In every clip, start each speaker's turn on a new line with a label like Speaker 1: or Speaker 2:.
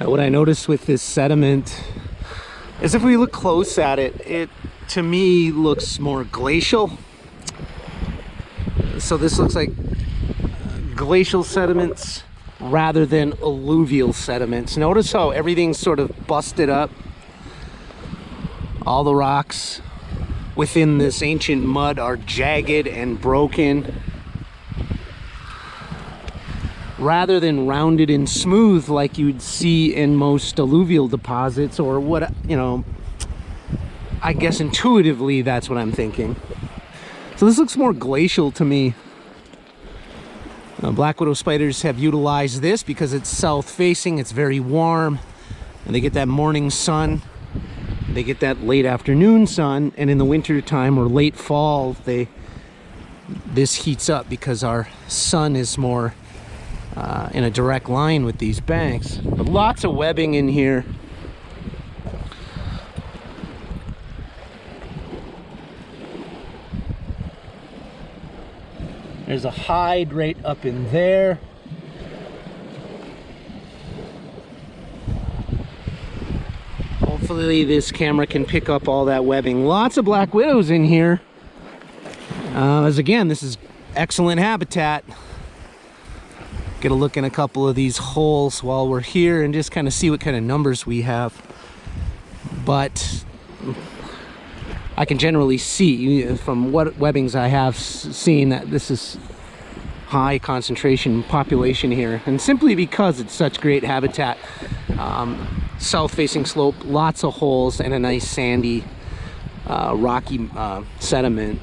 Speaker 1: What I noticed with this sediment is if we look close at it, it to me looks more glacial. So this looks like glacial sediments rather than alluvial sediments. Notice how everything's sort of busted up. All the rocks within this ancient mud are jagged and broken, rather than rounded and smooth like you'd see in most alluvial deposits, or what, you know, I guess intuitively that's what I'm thinking. So this looks more glacial to me. Black widow spiders have utilized this because it's south facing, it's very warm, and they get that morning sun, they get that late afternoon sun, and in the winter time or late fall this heats up because our sun is more in a direct line with these banks. But lots of webbing in here. There's a hide right up in there. Hopefully this camera can pick up all that webbing. Lots of black widows in here. As again, this is excellent habitat. Get a look in a couple of these holes while we're here and just kind of see what kind of numbers we have. But I can generally see from what webbings I have seen that this is high concentration population here, and simply because it's such great habitat. South facing slope, lots of holes, and a nice sandy rocky sediment.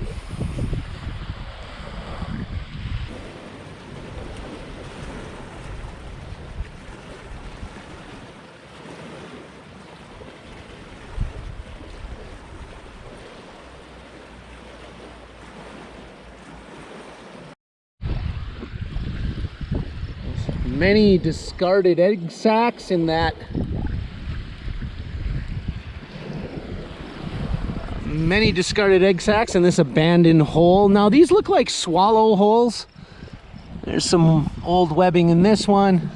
Speaker 1: Many discarded egg sacs in that. Many discarded egg sacs in this abandoned hole. Now these look like swallow holes. There's some old webbing in this one.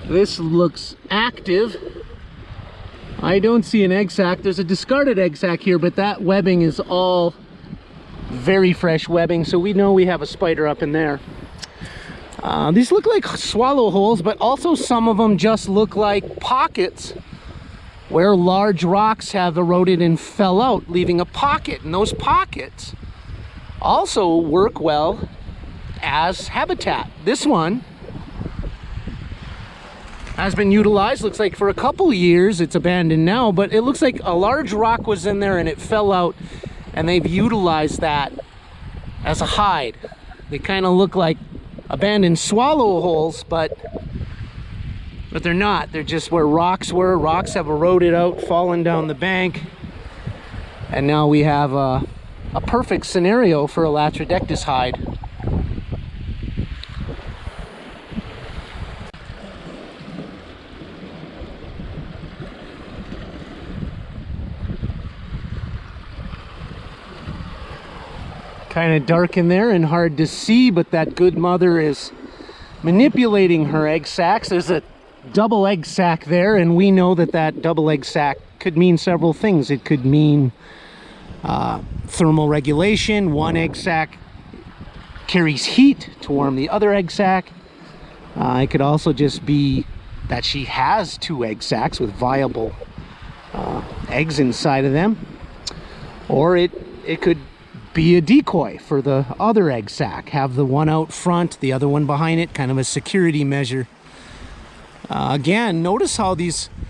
Speaker 1: This looks active. I don't see an egg sac. There's a discarded egg sac here, but that webbing is all very fresh webbing, so we know we have a spider up in there. These look like swallow holes, but also some of them just look like pockets where large rocks have eroded and fell out, leaving a pocket, and those pockets also work well as habitat. This one has been utilized, looks like for a couple years. It's abandoned now, but it looks like a large rock was in there and it fell out, and they've utilized that as a hide. They kind of look like abandoned swallow holes, but they're not. They're just where rocks were. Rocks have eroded out, fallen down the bank, and now we have a perfect scenario for a Latrodectus hide. Kind of dark in there and hard to see, but that good mother is manipulating her egg sacs. There's a double egg sac there, and we know that that double egg sac could mean several things. It could mean thermal regulation. One egg sac carries heat to warm the other egg sac. It could also just be that she has two egg sacs with viable eggs inside of them, or it could be a decoy for the other egg sac. Have the one out front, the other one behind it, kind of a security measure. Again, notice how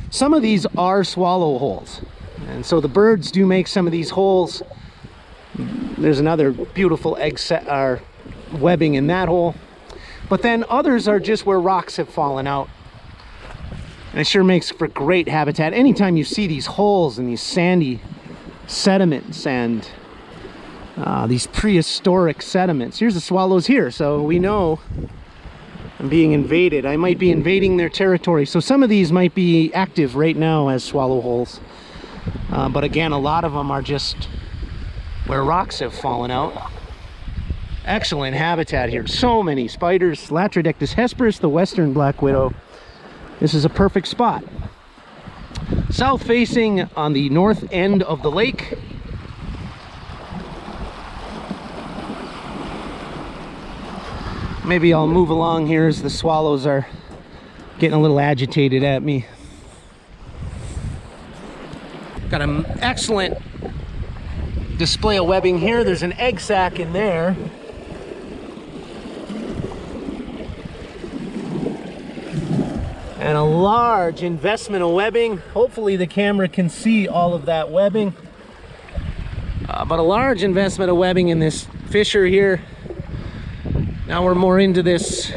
Speaker 1: some of these are swallow holes, and so the birds do make some of these holes. There's another beautiful egg sac or webbing in that hole, but then others are just where rocks have fallen out, and it sure makes for great habitat. Anytime you see these holes and these sandy sediments and these prehistoric sediments. Here's the swallows here, so we know I'm being invaded. I might be invading their territory, so some of these might be active right now as swallow holes, but again, a lot of them are just where rocks have fallen out. Excellent habitat here. So many spiders. Latrodectus hesperus, the western black widow. This is a perfect spot. South facing on the north end of the lake. Maybe I'll move along here as the swallows are getting a little agitated at me. Got an excellent display of webbing here. There's an egg sac in there. And a large investment of webbing. Hopefully the camera can see all of that webbing. But a large investment of webbing in this fissure here. Now we're more into this.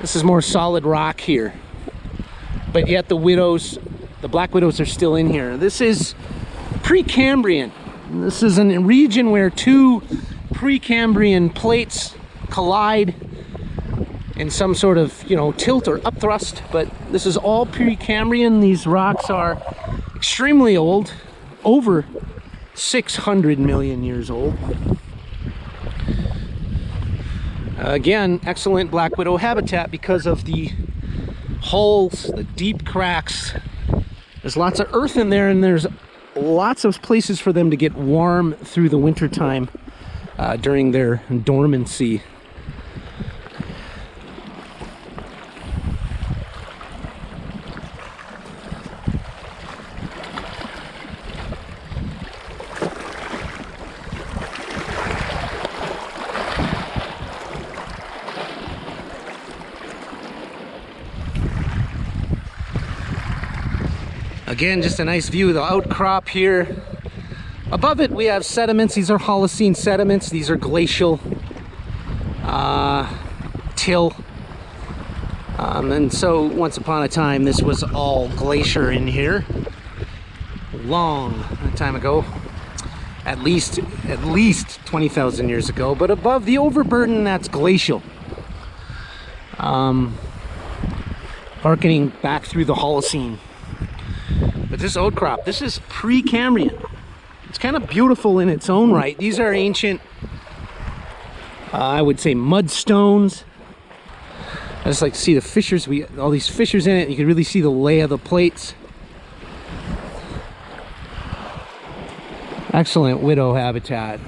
Speaker 1: This is more solid rock here. But yet the black widows are still in here. This is Precambrian. This is a region where two Precambrian plates collide in some sort of, tilt or upthrust, but this is all Precambrian. These rocks are extremely old, over 600 million years old. Again, excellent black widow habitat because of the holes, the deep cracks. There's lots of earth in there, and there's lots of places for them to get warm through the winter time during their dormancy. Again, just a nice view of the outcrop here. Above it we have sediments. These are Holocene sediments. These are glacial till. And so once upon a time this was all glacier in here. Long time ago. At least 20,000 years ago. But above the overburden, that's glacial. Harkening back through the Holocene. But this outcrop, this is Precambrian. It's kind of beautiful in its own right. These are ancient, I would say, mudstones. I just like to see the fissures. All these fissures in it. You can really see the lay of the plates. Excellent widow habitat.